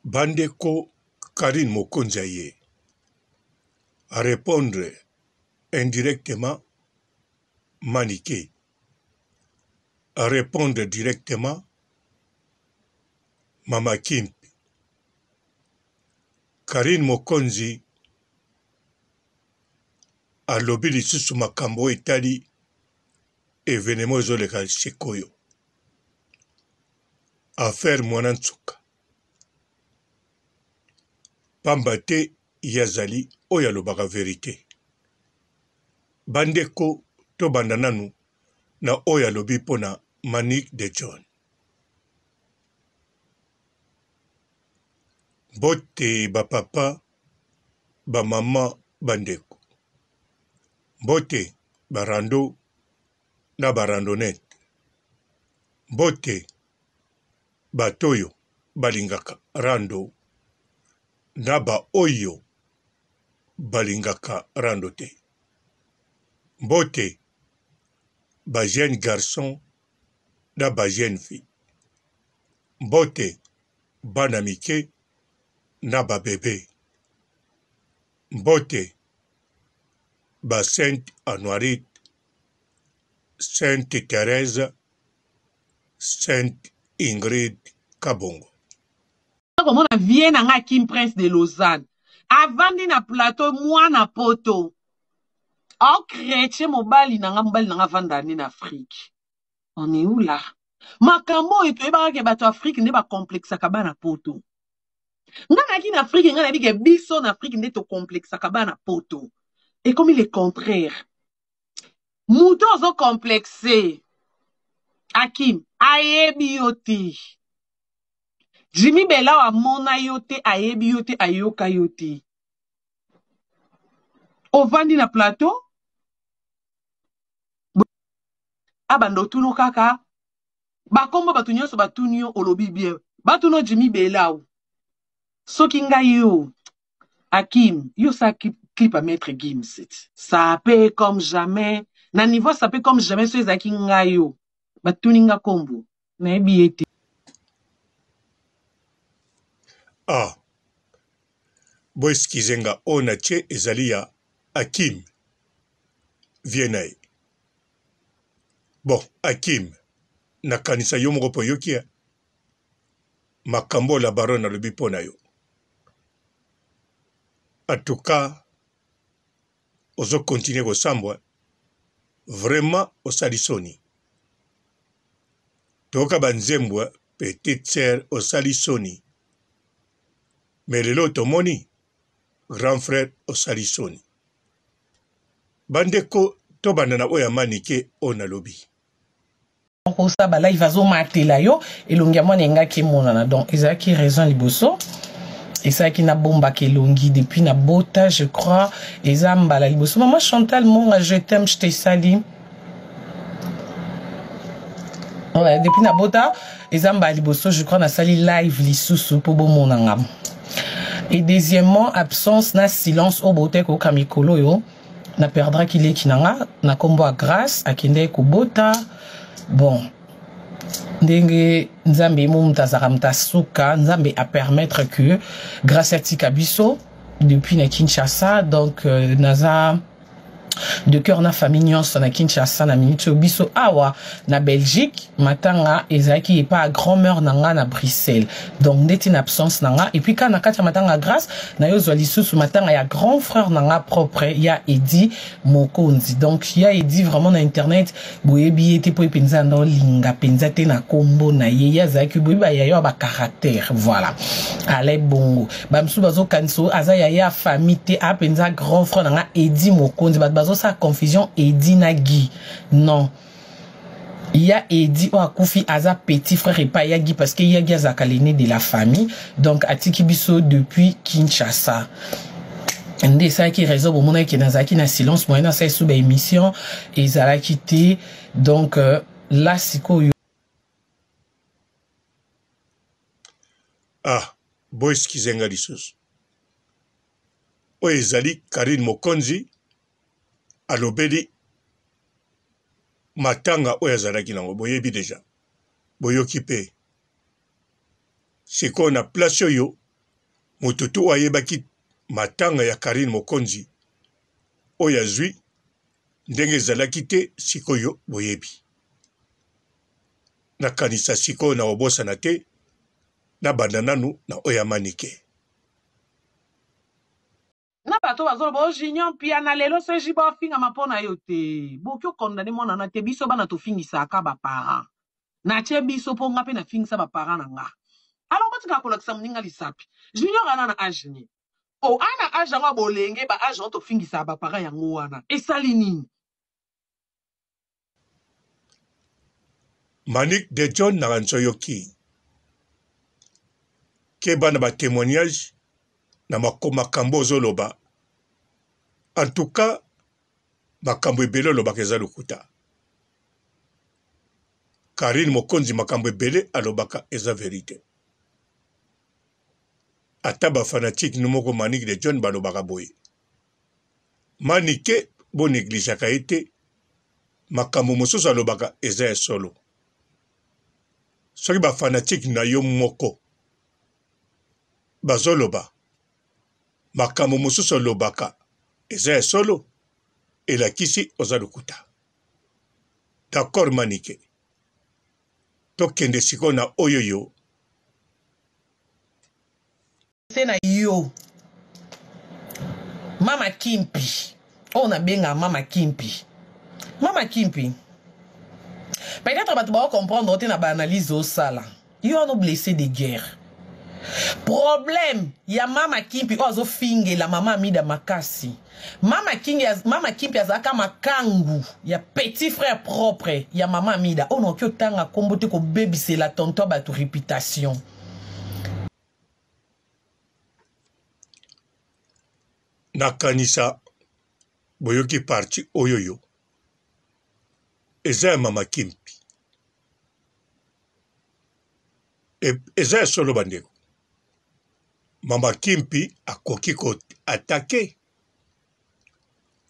Bandeko Karine Mokonzaye à répondre indirectement Maniké, à répondre directement Mama Kimp. Karine Mokonzi a lobby lisusu makambo etali événement ezoleka sikoyo. Affaire Mwanantsuka. Pambate yazali oyo alobaka vérité. Bandeko to bandananu na oyo alobi pona Manique de John. Bote ba papa, ba mama bandeko. Bote barando na barandonete. Bote batoyo balingaka rando na ba oyo balingaka rando te. Bote ba jeune garçon na ba jeune fille. Bote bana mike na ba bébé. Bote ba Sainte Anoirite, Sainte Thérèse, Sainte Ingrid Kabongo. Comment on vient à Kim Prince de Lausanne. Avant na plateau, moi na poto. En chrétien, mobali nanga vandani en Afrique. On est où là? Makambo et puis que bato Afrique n'est pas complexe à kabana poto. Nga ki en Afrique, nga dit que biso en Afrique n'est pas complexe à kabana poto. Et comme il est contraire. Mouton zo complexé. Hakim, ayebi yoti. Jimmy Bella wa mona yote, ayebi yote, ayoka yote. Ovandi na plateau. Abando tuno kaka. Bakombo batunyo so batunyo olobi bien. Batuno Jimmy Bella ou. Soki nga yo. Hakim, yo sa clip à mettre Gims. Ça paie comme jamais. Na niveau ça paie comme jamais so ezaki nga yo. Batuninga kombo. Na ebi ete. Ah. Boys kizenga onache ezalia Hakim. Vienai. Bon, Hakim. Nakanisa yo moko po yokia. Makambo la baron na lobi pona yo. En tout cas, ozo continuer ko sambwa. Vraiment osalisoni. Toka banzembwa petite sœur osalisoni. Mais lelo tomoni grand frère osalisoni. Bandeko to banana oya Maniké ona lobi. Ça ba là il va zo matela yo elongi mwana enga ki monana donc ezaki raison liboso et ça qui na bomba ki elongi depuis na bota je crois ezamba la liboso maman Chantal Monga je t'aime je te salue. Ouais, depuis na bota ezamba liboso je crois na sali live lisusu pour bon monanga. Et deuxièmement absence na silence au bote ko kamikolo yo na perdra qu'il est kinanga na kombo a grâce akende ko bota. Bon, ndenge nzambe mumtazara mtasuka nzambe a permettre que grâce à Tikabiso depuis na Kinshasa donc naza de cœur na famille nyonso na Kinshasa na minute biso awa na Belgique matanga ezaki et pas grand-mère nanga na Bruxelles donc ndeti na absence nanga et puis quand na kati matanga grâce na yo zoli susu matanga ya grand frère nanga propre ya Edi Mokonzi donc ya Edi vraiment na internet boyebi ete po penza ndo linga penza te na kombo na ye ya zaki boyebi ya yo ba caractère voilà ale bongo bamsu bazo kanso aza ya famille te a penza grand frère nanga Edi Mokonzi sa confusion Edi Nagi non il y a Edi ou Akoufi Aza petit frère et pas Yagi parce que Yagi a l'aîné de la famille donc Atiki Biso depuis Kinshasa ndé ça qui réseau au monde qui nazaki na silence moyen ça sous émission et zala quitté donc là siko ah boys kizenga lisusu o ezali Karine Mokonzi alobeli matanga oyo azalaki nango boyebi deja boyoki mpe sikoyo na place oyo Mututu ayebaki matanga ya Karine Mokonzi oyo azwi ndenge ezalaki te sikoyo boyebi. Nakanisa sikoyo na obosana te na banda nanu na oyo Manike. Na bato bazolo bo junior pia na lelo seji ba finga mapona yo te. Bokyo kondane mwana na te biso bana to fingisa ka ba parents. Na che biso po ngape na fingisa ba parents na nga. Alors batika kolakisa mninga lisapi. Junior ana na age ni. O ana age nga bolenge ba age to fingisa ba parents yango wana. Esali nini? Manik de John na Ransoyoki. Keba na ba témoignage na makambo zoloba. En tout cas, makambo ebele lobaka eza lokuta. Karine Mokonzi makambo ebele alobaka eza vérité. Ata ba fanatique numoko Manik de John balobaka boye. Manike bo négligaka ete makambo mosusu alobaka eza ya solo. Soki ba fanatique na yo moko bazoloba makambo mosusu alobaka eza ya solo elakisi oza lokuta. D'accord Manike. Tokende siko na oyo yo. Na yo Mama Kimpi. On a benga Mama Kimpi. Mama Kimpi. Peut-être que tu vas comprendre que tu as analyse au sala. Yo a blessé de guerre. Problème, ya Mama Kimpi ozo finge la mama mida makasi. Mama Kimpi azaka makangu ya petit frère propre ya mama mida. Ono kyo tanga kombote ko baby c'est la tonton ba tu réputation. Nakanisa boyoki parti oyoyo. Eza Mama Kimpi. Eza solo bandeko. Mama Kimpi akoki ko attaquer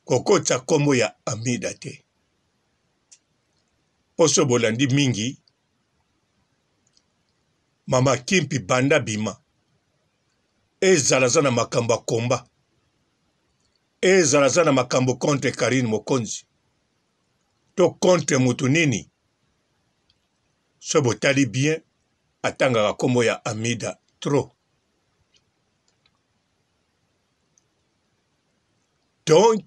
kokota kombo ya Amida te. Poso bolandi mingi Mama Kimpi banda bima ezalaza na makambo komba ezalaza na makambo contre Karine Mokonzi to contre mutu nini so botali bien atanga kombo ya Amida trop. Donc,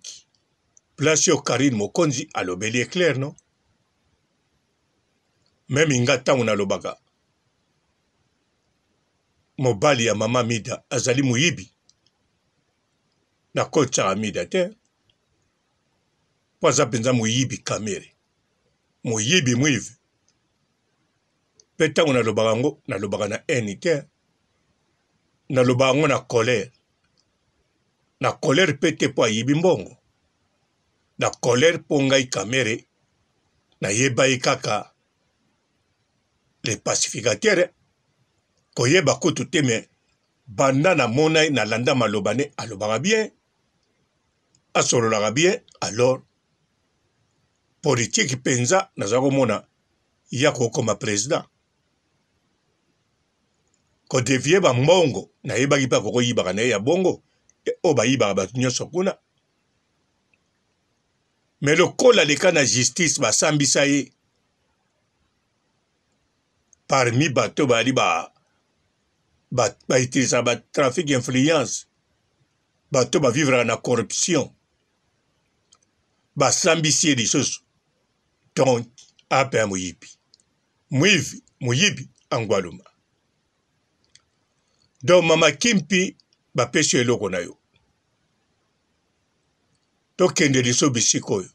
place au Karine Mokonzi à l'obéli clair, non? Même ingata on a l'obaga. Mobali ya mama mida azali muyibi. Na kocha amida te. Paza penza muyibi kamere. Muyibi muive. Peta on a l'obaga ngo na l'obaga na eni te. Na l'obaga ngo na colère. Na colère pete po ayibi mbongo. Na colère po ngai kamere. Na yeba kaka. Les pacificateurs. Koyeba kutu teme. Banda na monai na landa malobane alobara bien. Asololaga bien. Alors. Politique penza na zako mona. Yako koma président. Ko devie ba mbongo. Na yeba kipa koko yibaka na ya bongo. Oba yibaka batu nyonso kuna. Mais le kola leka na justice ba sambisa ye. Parmi bato bali ba utilisa ba trafic d'influence. Bato ba vivre na corruption. Ba sambisi ye lisusu. Donc, ape muyibi. Muyibi angwaluma. Donc Mama Kimpi ba peso eloko na yo. Tokende liso bisiko yo.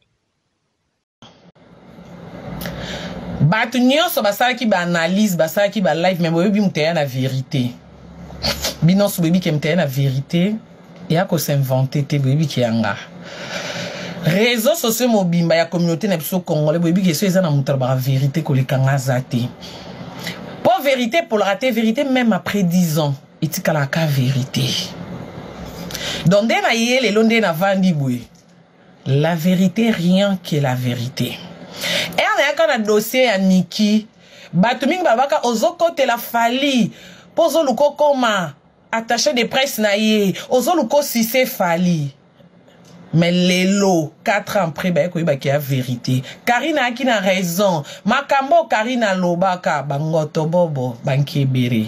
Bato nyonso basalaki ba analyse, basalaki ba live, mais boyebi muteya na vérité. Binonso boyebi ke muteya na vérité, et ako s'inventer te boyebi ki yanga. Réseaux sociaux mobimba ya communauté na biso congolais boyebi ke so eza na mutu ba vérité kolekanga zate. Pour vérité pour rater vérité même après 10 ans, etikala ka vérité. Donc dès na yele londe na vandi boye. La vérité rien que la vérité. Et on a un dossier à Niki. Batuming babaka ozoko te la fali. Pozo luko koma. attaché de presse na ye ozoluko Cissé Fally. Mais lelo 4 ans après ba ko ibaki a vérité. Karine a qui na raison. Makambo Karine lobaka bangoto bobo bankebere.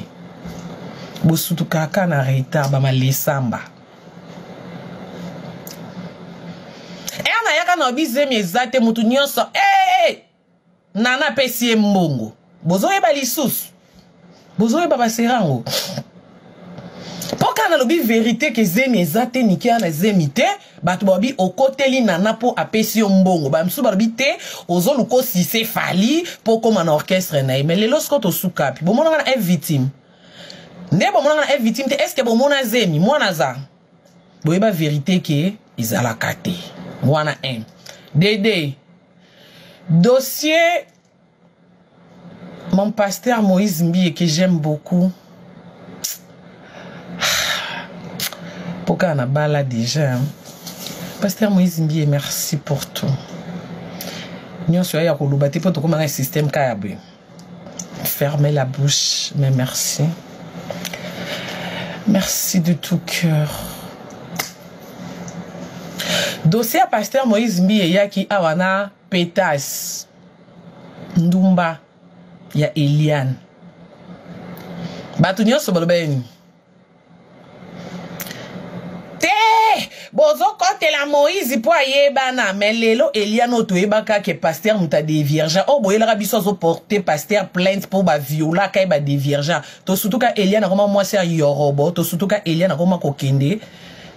Bosutu kaka na retard ba malesamba. Na yaka na bizemi ezate mutu nyonso nana pesi mbongo bozo yeba lisusu bozo yeba baserango poka na lobi vérité ke zemi ezate niki na zemi te bato babi okoteli nana po apesi mbongo ba msu babi te ozo luko Cissé Fally po koma na orchestre na mais lelo sko to sukapi bomona na victime nde bomona na victime te est-ce que bomona zemi mwana za boyeba vérité ke izalaka te. Wana un. Dédé. Dossier. Mon pasteur Moïse Mbie que j'aime beaucoup. Pourquoi on a bala déjà? Hein? Pasteur Moïse Mbie, merci pour tout. Nous sommes pour tout comme un système KAB. Fermez la bouche, mais merci. Merci de tout cœur. Dossier à pasteur Moïse Mbie yaki awana Pétas Ndumba ya Eliane batu nyonso bolobeni te bozo kote la Moïse po ayebana mais lelo Eliane otoyebaka ke pasteur muta de vierge o boyelaka biso zo porter pasteur plainte pour ba viola ka ba de vierge to surtout ka Eliane akoma mwasi ya Yorobo to surtout ka Eliane akoma kokende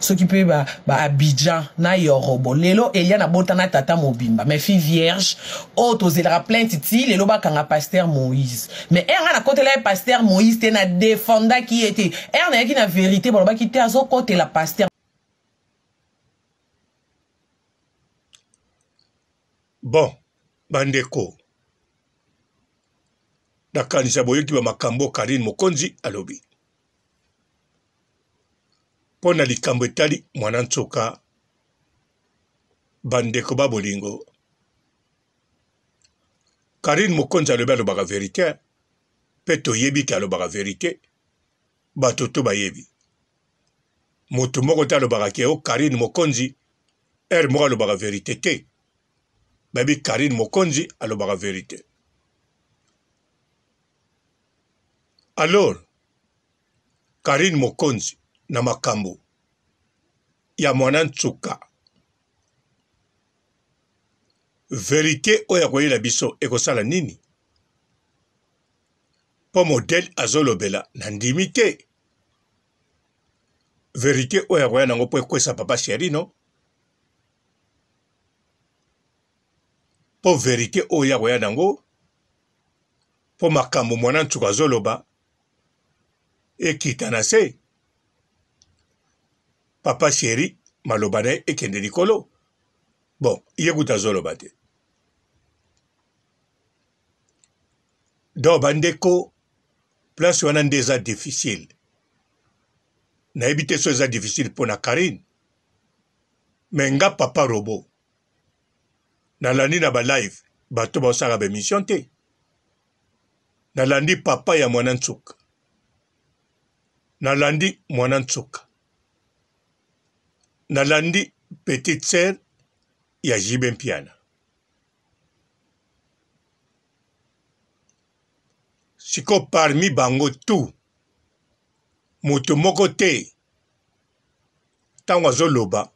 ce qui peut ba Abidjan na Yorobo lelo Eliane abota na tata mobimba mais fille vierge auto zelera plainte ti lelo ba kanga pasteur Moïse mais erna na côté la pasteur Moïse te na défenda qui était erna qui na vérité bon ba qui te azo côté la pasteur bon bandeko dakanisa boyoki ba makambo Karine Mokonzi alobi pona likambo etali mwana nsoka bandeko babolingo Karine Mokonzi alobi alobaka vérité pe toyebi ke alobaka vérité bato to bayebi moto moko te alobaka ke o Karine Mokonzi moko alobaka vérité te babi Karine Mokonzi alobaka vérité. Alors Karine Mokonzi na makambo ya mwana nsuka vérité oya koyela biso ekosala nini po modèle azolobela na ndimi te vérité oya koya nango po ekwesa papa chéri no po vérité oya koya nango po makambo mwana nsuka azoloba ekita na se papa chéri maloba na ekende likolo bon yekuta zoloba te do bandeko place wana nde eza difficile nayebi te so eza difficile mpona Karine me nga papa robo nalandi na balive bato baosala baémission te nalandi papa ya mwana nsuka nalandi mwana nsuka nalandi petite sœur ya Jibe Mpiana siko parmi bango tout moto moko te ntango azoloba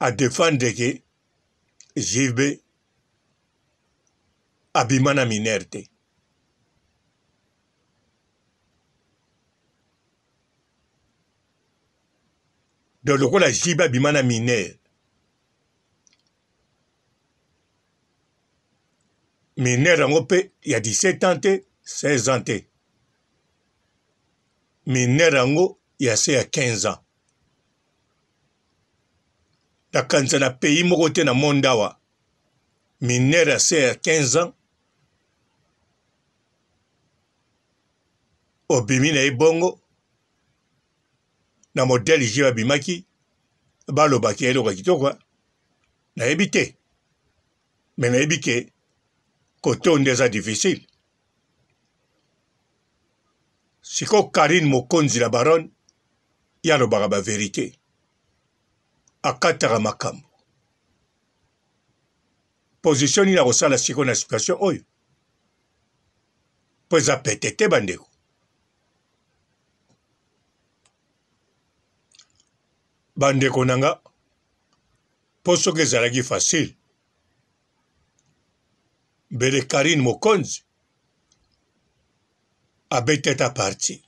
adefendre ke Jibe abima na minere te de lokola Jibe abima na minere minere yango mpe ya 17 ans te 16 ans te minere yango ya se ya 15 ans nakanisa na pays moko te na monde awa minere ya se ya 15 ans obimi na ye bongo na modèle Jibe abimaki balobaki eloko kitoko nayebi te me nayebi ke kote onde eza difficile siko Karine Mokonzi la baronne yalobaka ba vérité akataka makambo position nini akosala siko na situation oyo po eza pete te bandeko. Bandeko nanga po soki ezalaki facile mbele Karine Mokonzi abeteta parti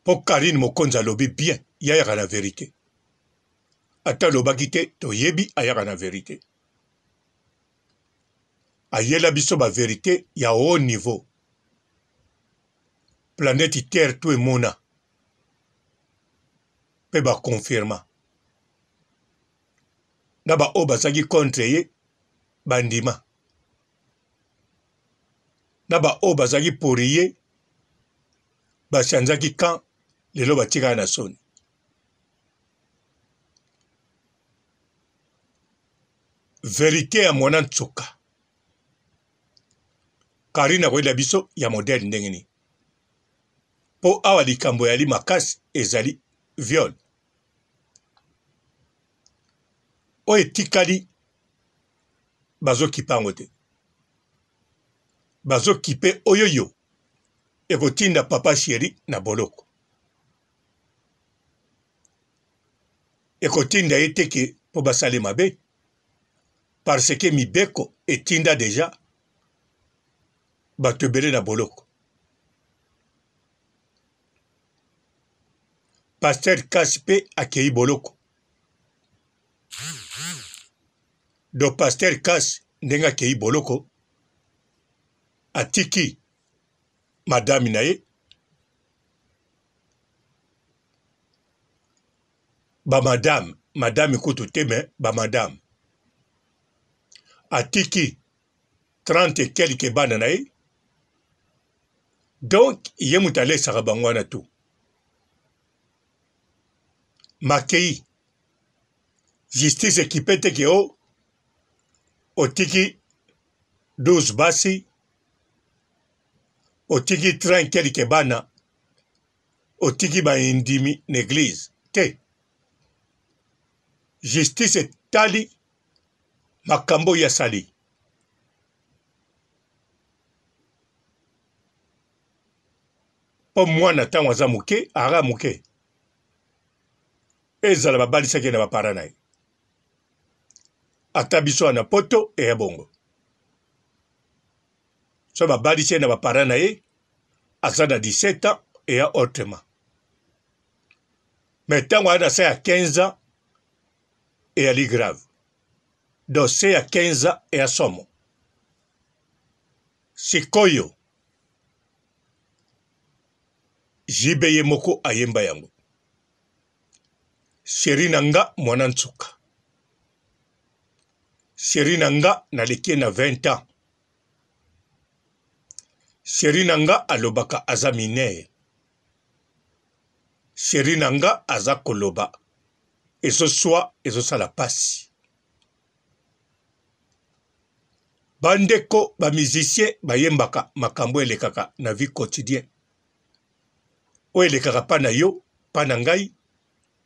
po Karine Mokonzi alobi bien yayaka na vérité ata alobaki te toyebi ayaka na vérité ayela biso ba vérité ya haut niveau planète terre to emona pe ba confirma na ba oyo bazalaki contre ye bandima na ba oyo bazalaki pori ye bachanzaki kan lelo batikaka na soni. Vérité ya mwana ntsoka Karine akoyela biso ya modele ndenge nini po awa likambo yali makasi ezali viol oyo etikali bazokipango te bazokipe oyoyo ekotinda papa chéri na boloko ekotinda ye teke po basale mabe parce que mibeko etinda deja bato ebele na boloko. Pasteur Kasi mpe akei boloko do Pasteur Kasi ndenge akei boloko atiki madame na ye madame kutu te me madame atiki 30 et quelques bana na ye donc ye mutu alesaka bango wana tu makei justice ekipe teke otiki 12 basi otiki 30 quelques bana otiki baindimi na église te justice etali makambo ya sali po mwana ntango aza moke ara moke ezala babalisaki na bapara na ye ata biso wana poto eya bongo so babalisi ye na bapara na ye aza na 17 ans eya autrement mais ntango aza na se ya 15 ans eyali grave donc se ya 15 ans eya somo sikoyo jibe ye moko ayemba yango sheri na nga mwana ntsuka sheri na nga naleki na 20 ans sheri na nga alobaka aza minere sheri na nga aza koloba ezoswa ezosala pasi bandeko bamusicien bayembaka makambo elekaka na vie quotidien oyo elekaka pa na yo pa na ngai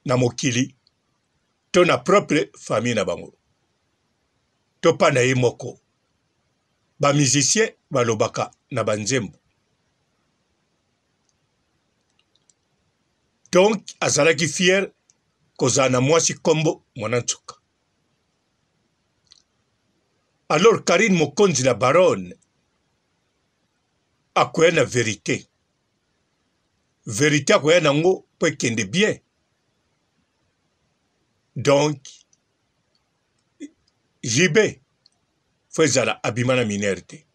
na mokili to na propre famille na bango to pa na ye moko bamusicien balobaka na banzembo donc azalaki fier kozala na mwasi kombo mwana ntsuka. Alors Karine Mokonzi la baronne akoya na vérité akoya nango po ekende bien donc jibe fo ezala abima na minere te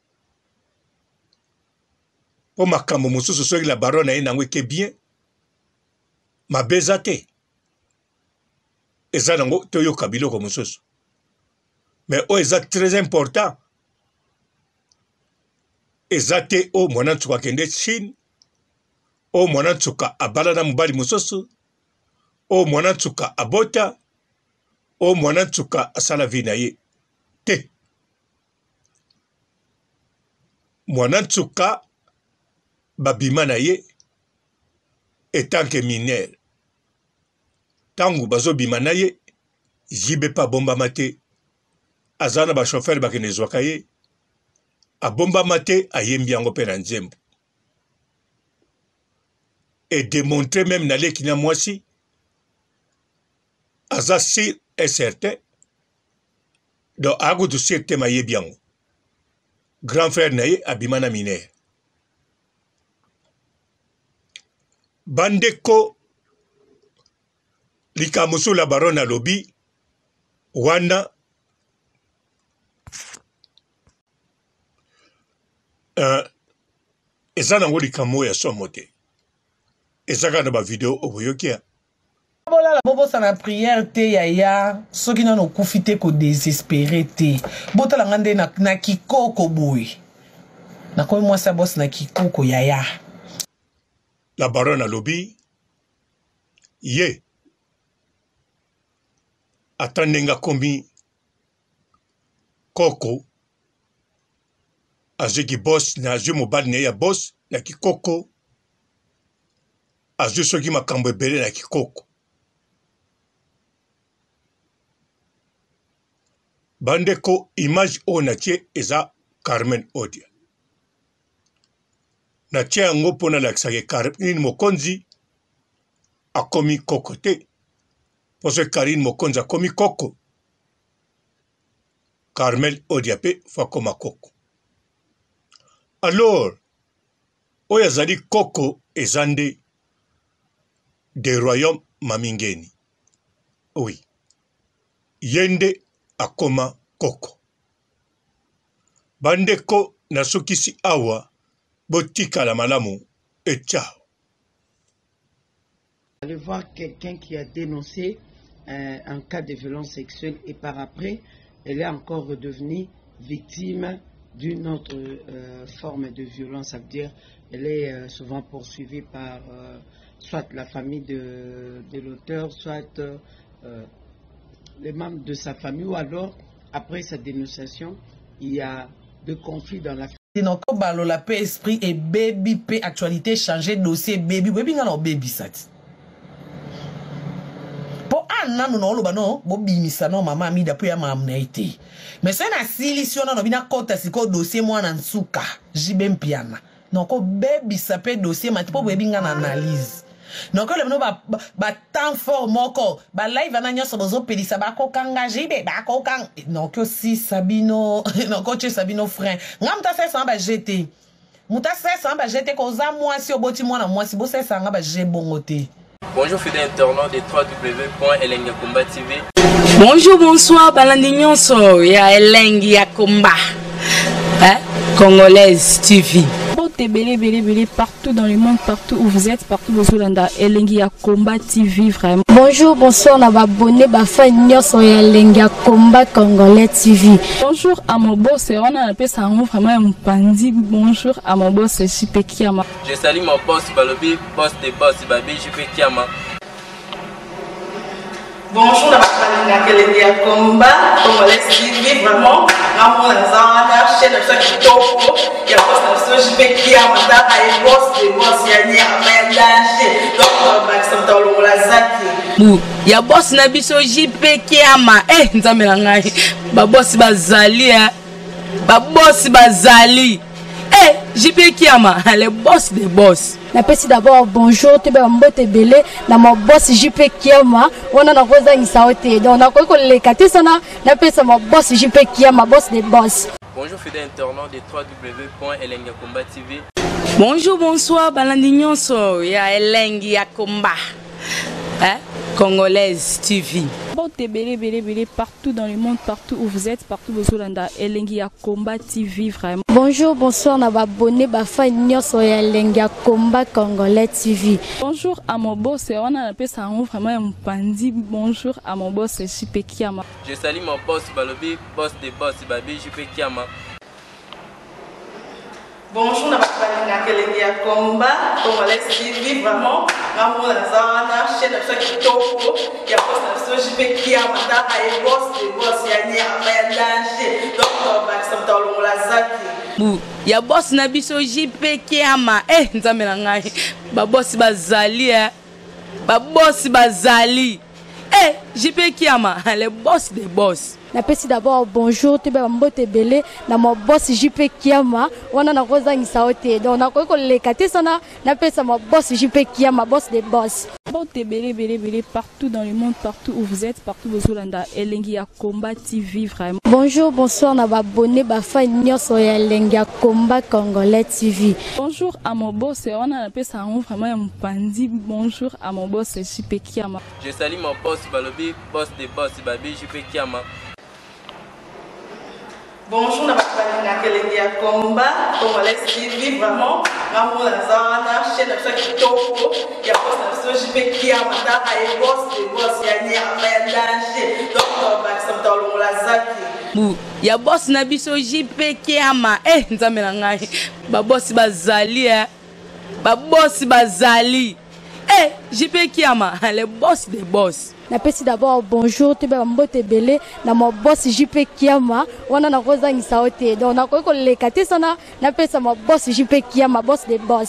po makambo mosusu soki la baronne na ye nango eke bien mabe eza te eza nango toyoka biloko mosusu mais oyo eza très important eza te o mwana ntsuka akende Chine o mwana ntsuka abala na mobali mosusu o mwana ntsuka abota o mwana ntsuka asala vi na ye te mwana Nsuka babima na ye etanke mineur tangu bazo bima na ye jibe pa bomba mate azana ba chauffeur bakene zwaka ye abomba mate ayembi yango pe na nzembo et démontrer même na leki na mwasi aza sûr et certain donc agudu sûr te mayebi yango grand frère na ye abima na mineur bandeko likamusu la baron alobi wana eza nango likamo ya somo te ezaka na ba video oboyokia bolala bobosana prière te yaya soki nano okufi te kodésespéré te botalanga nde na kikoko boye nakomi mwasi abosi na kikoko yaya la baronne alobi ye ata ndenge akomi koko azwiki boss na azwi mobali na ye ya boss na kikoko azwi soki makambo ebele na kikoko bandeko image oyo natie eza Carmen Odia natie yango mpo nalakisaka Karine Mokonzi akomi koko te mpo soki Karine Mokonzi akomi koko Carmen Odia mpe fo akoma koko alors oyo azali koko eza nde de royaume mamingeni oui ye nde akoma koko bandeko nasukisi awa botikala malamu et ciao. Allez voir quelqu'un qui a dénoncé un cas de violence sexuelle et par après elle est encore redevenue victime d'une autre forme de violence, ça veut dire elle est souvent poursuivie par soit la famille de l'auteur, soit les membres de sa famille, ou alors après sa dénonciation il y a de conflits dans la famille. Donc balola pe esprit et baby pe actualité changer dossier baby ngana baby sati po ananu no loba no bo bimisa no mama mi da po ya mamna ite mais c'est na solution no bina kota siko dossier mwana Nsuka jibe mpiana noko baby sape dossier mati po baby ngana analyse noko le no ba temps fort moko ba live ananya so bozo pelisa ba ko kanga jibe ba ko kang noko si Sabino noko che Sabino frère ngamta ça ba jeter muta ça ba jeter ko za mwasi oboti mwana mwasi bo ça ba je bongote. Bonjour fidèles internautes de www.elengiakomba TV. Bonjour, bonsoir, balandi nyonso ya Elengi ya Komba. Congolaise TV. Belé partout dans le monde, partout où vous êtes, partout où vous êtes, Elengi ya Komba TV vraiment. Bonjour, bonsoir, na abonné ba fan nyonso ya Elengi ya Komba Congolais TV. Bonjour à mon boss, on a appelé ça vraiment un pandi. Bonjour à mon boss, JP Kiama. Je salue mon boss Balobi, boss des boss Babi, JP Kiama. Bonjour à la Elengi ya Komba Congolais TV vraiment. Namo na zana chaîne de chaque topo. Il y a boss de JP Kiama, ta ay boss des boss ya ni amendage. Donc Maxime Tolo la zaki. Ya boss na biso JP Kiama. Nzambe na ngai. Ba boss bazali ba boss bazali. JP Kiama, le boss des boss. Napesi d'abord bonjour, te ba mbote belé na mon boss JP Kiama. On a rosa ngisaote. Donc na ko le kati sana napesa mon boss JP Kiama, boss des boss. Bonjour fidèles internautes de www.elengiakomba TV. Bonjour, bonsoir, balandi nyonso ya Elengi ya Komba. Congolaise TV. Belé partout dans le monde, partout où vous êtes, partout où vous êtes, Elengi ya Komba TV vraiment. Bonjour, bonsoir, na abonné ba fan nyonso ya Elengi ya Komba Congolais TV. Bonjour à mon boss, on a appelé ça vraiment un pandi. Bonjour à mon boss, JP Kiama. Je salue mon boss Balobi, boss des boss Babi, JP Kiama. Bonjour à Elengi ya Komba Congolais TV vraiment. Namo na zana chaîne de chaque topo. Il y a boss de JP Kiama, ta ay boss des boss ya ni amendage. Donc Maxime Tolo la zaki. bu ya boss na biso JP Kiama nzambe na ngai ba boss bazali ba boss bazali JP Kiama le boss des boss. Napesi d'abord bonjour te ba mbote belé na mo boss JP Kiama wana na kozangisa ote donc na ko leka te sana napesa mo boss JP Kiama boss des boss. Mbote belé partout dans le monde, partout où vous êtes, partout où vous êtes, Elengi ya Komba TV vraiment. Bonjour, bonsoir na ba abonné ba fan nyonso ya Elengi ya Komba Congolais TV. Bonjour à mon boss, on a appelé ça vraiment un pandi. Bonjour à mon boss JP Kiama. Je salue mon boss Balobi, boss des boss Babi JP Kiama. Bonjour, na Elengi ya Komba Congolais TV vraiment. Maman Lazana, chaîne de chaque topo, il y a pas de JP Kiama, et boss des boss, il y a un danger. Donc, on va accepter le lazaki. Bu ya boss na biso JP Kiama nzambe na ngai ba boss bazali ba boss bazali JP Kiama le boss des boss. Napesi d'abord bonjour te ba mbote belé na mo boss JP Kiama wana na kozangisa ote donc na ko leka te sana napesa mo boss JP Kiama boss des boss.